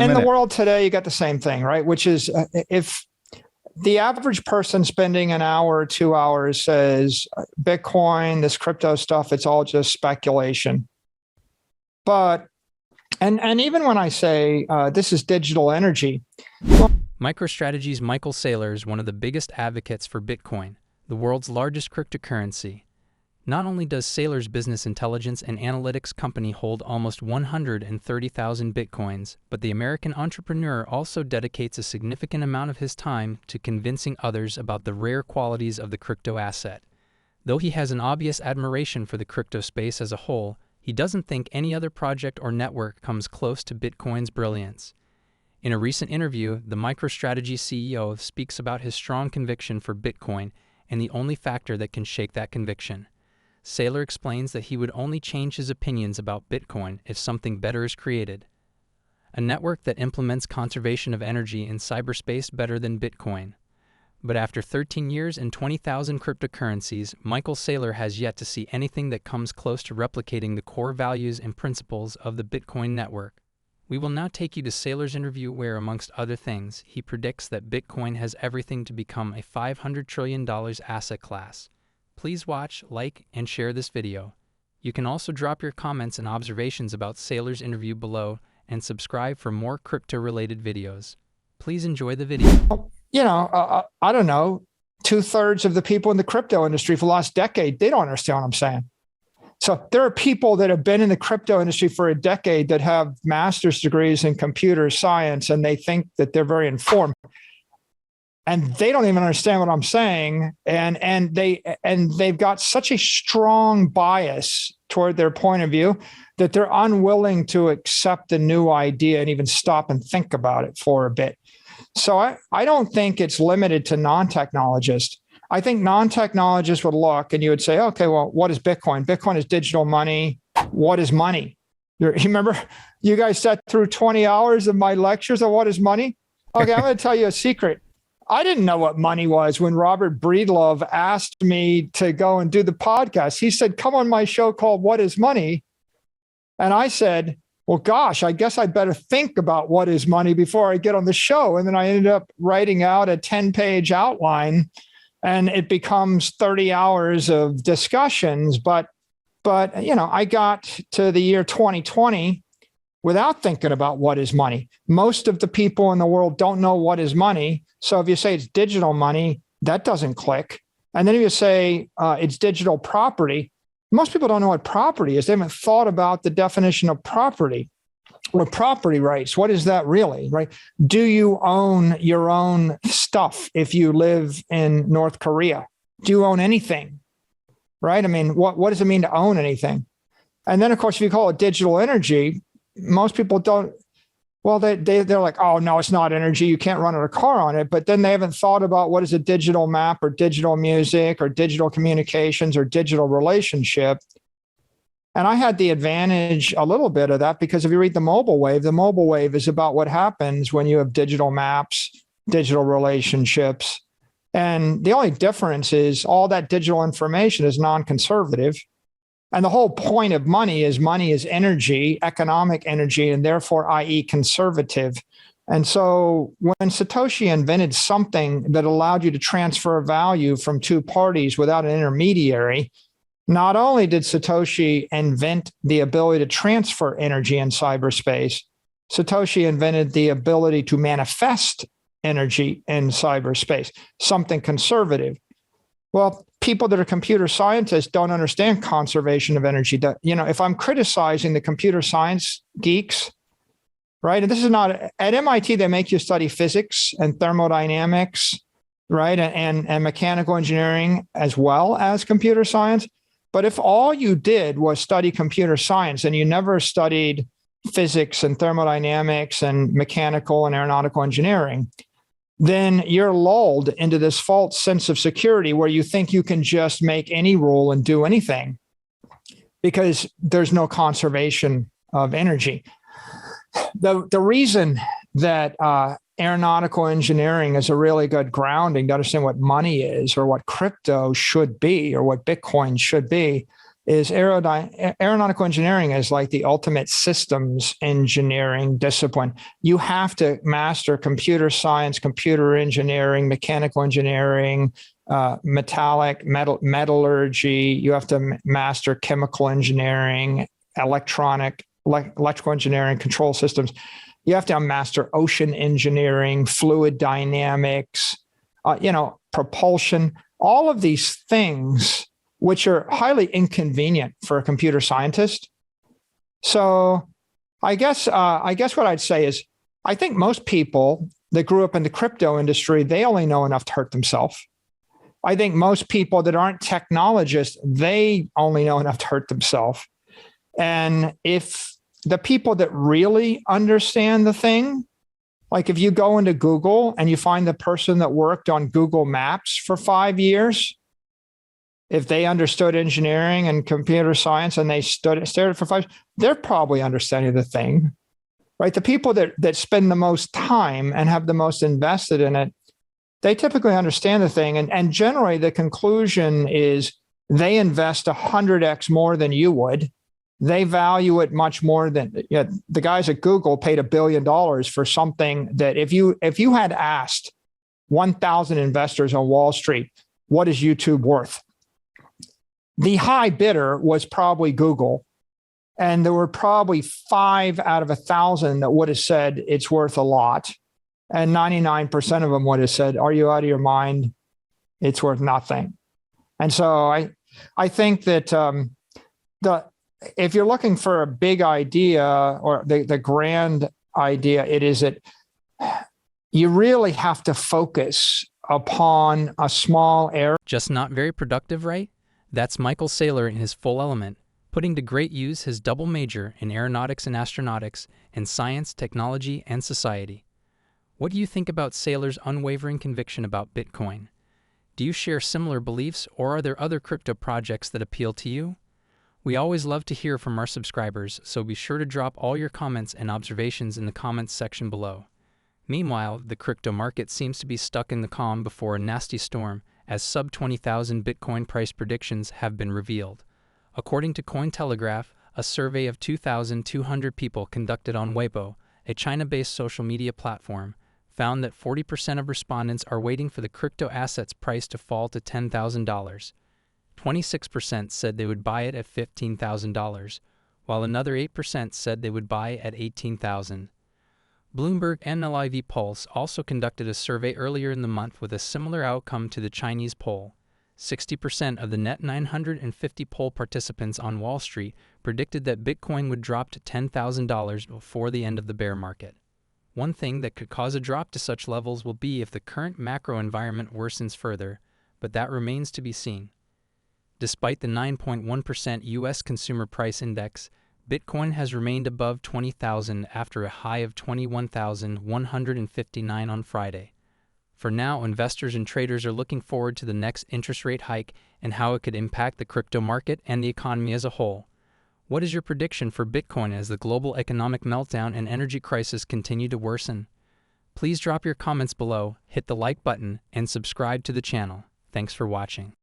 in the world today, you got the same thing, right? Which is if the average person spending an hour or 2 hours says Bitcoin, this crypto stuff, it's all just speculation. But, and even when I say this is digital energy. MicroStrategy's Michael Saylor is one of the biggest advocates for Bitcoin, the world's largest cryptocurrency. Not only does Saylor's business intelligence and analytics company hold almost 130,000 Bitcoins, but the American entrepreneur also dedicates a significant amount of his time to convincing others about the rare qualities of the crypto asset. Though he has an obvious admiration for the crypto space as a whole, he doesn't think any other project or network comes close to Bitcoin's brilliance. In a recent interview, the MicroStrategy CEO speaks about his strong conviction for Bitcoin and the only factor that can shake that conviction. Saylor explains that he would only change his opinions about Bitcoin if something better is created. A network that implements conservation of energy in cyberspace better than Bitcoin. But after 13 years and 20,000 cryptocurrencies, Michael Saylor has yet to see anything that comes close to replicating the core values and principles of the Bitcoin network. We will now take you to Saylor's interview where, amongst other things, he predicts that Bitcoin has everything to become a $500 trillion asset class. Please watch, like, and share this video. You can also drop your comments and observations about Saylor's interview below and subscribe for more crypto-related videos. Please enjoy the video. You know, I don't know, 2/3 of the people in the crypto industry for the last decade, they don't understand what I'm saying. So there are people that have been in the crypto industry for a decade that have master's degrees in computer science, and they think that they're very informed. And they don't even understand what I'm saying. And they've got such a strong bias toward their point of view that they're unwilling to accept a new idea and even stop and think about it for a bit. So I don't think it's limited to non-technologists. I think non-technologists would look and you would say, okay, well, what is Bitcoin? Bitcoin is digital money. What is money? You remember you guys sat through 20 hours of my lectures on what is money? Okay, I'm going to tell you a secret. I didn't know what money was when Robert Breedlove asked me to go and do the podcast. He said, come on my show called What is Money? And I said, well, gosh, I guess I better think about what is money before I get on the show. And then I ended up writing out a 10-page outline, and it becomes 30 hours of discussions. But you know, I got to the year 2020 without thinking about what is money. Most of the people in the world don't know what is money. So if you say it's digital money, that doesn't click. And then if you say it's digital property, most people don't know what property is. They haven't thought about the definition of property or property rights. What is that really, right? Do you own your own stuff if you live in North Korea? Do you own anything, right? I mean, what does it mean to own anything? And then, of course, if you call it digital energy, most people don't. Well, they're like, oh, no, it's not energy. You can't run a car on it. But then they haven't thought about what is a digital map or digital music or digital communications or digital relationship. And I had the advantage a little bit of that because if you read the mobile wave is about what happens when you have digital maps, digital relationships. And the only difference is all that digital information is non-conservative. And the whole point of money is energy, economic energy, and therefore, i.e. conservative. And so when Satoshi invented something that allowed you to transfer value from two parties without an intermediary, not only did Satoshi invent the ability to transfer energy in cyberspace, Satoshi invented the ability to manifest energy in cyberspace, something conservative. Well, people that are computer scientists don't understand conservation of energy. You know, if I'm criticizing the computer science geeks, right? And this is not at MIT, they make you study physics and thermodynamics, right? And mechanical engineering as well as computer science. But if all you did was study computer science and you never studied physics and thermodynamics and mechanical and aeronautical engineering, then you're lulled into this false sense of security where you think you can just make any rule and do anything because there's no conservation of energy. The reason that aeronautical engineering is a really good grounding to understand what money is or what crypto should be or what Bitcoin should be is aeronautical engineering is like the ultimate systems engineering discipline. You have to master computer science, computer engineering, mechanical engineering, metallurgy. You have to master chemical engineering, electrical engineering, control systems. You have to master ocean engineering, fluid dynamics, propulsion, all of these things, which are highly inconvenient for a computer scientist. So I guess what I'd say is, I think most people that grew up in the crypto industry, they only know enough to hurt themselves. I think most people that aren't technologists, they only know enough to hurt themselves. And if the people that really understand the thing, like if you go into Google and you find the person that worked on Google Maps for 5 years, if they understood engineering and computer science and they stared at it for 5 years, they're probably understanding the thing, right? The people that spend the most time and have the most invested in it, they typically understand the thing. And generally the conclusion is they invest 100x more than you would. They value it much more than the guys at Google paid $1 billion for something that if you had asked 1,000 investors on Wall Street, what is YouTube worth? The high bidder was probably Google. And there were probably 5 out of 1,000 that would have said it's worth a lot. And 99% of them would have said, are you out of your mind? It's worth nothing. And so I think that if you're looking for a big idea or the grand idea, it is that you really have to focus upon a small area. Just not very productive, right? That's Michael Saylor in his full element, putting to great use his double major in aeronautics and astronautics and science, technology, and society. What do you think about Saylor's unwavering conviction about Bitcoin? Do you share similar beliefs, or are there other crypto projects that appeal to you? We always love to hear from our subscribers, so be sure to drop all your comments and observations in the comments section below. Meanwhile, the crypto market seems to be stuck in the calm before a nasty storm, as sub-20,000 Bitcoin price predictions have been revealed. According to Cointelegraph, a survey of 2,200 people conducted on Weibo, a China-based social media platform, found that 40% of respondents are waiting for the crypto asset's price to fall to $10,000. 26% said they would buy it at $15,000, while another 8% said they would buy it at $18,000. Bloomberg NLIV Pulse also conducted a survey earlier in the month with a similar outcome to the Chinese poll. 60% of the net 950 poll participants on Wall Street predicted that Bitcoin would drop to $10,000 before the end of the bear market. One thing that could cause a drop to such levels will be if the current macro environment worsens further, but that remains to be seen. Despite the 9.1% U.S. Consumer Price Index, Bitcoin has remained above 20,000 after a high of 21,159 on Friday. For now, investors and traders are looking forward to the next interest rate hike and how it could impact the crypto market and the economy as a whole. What is your prediction for Bitcoin as the global economic meltdown and energy crisis continue to worsen? Please drop your comments below, hit the like button, and subscribe to the channel. Thanks for watching.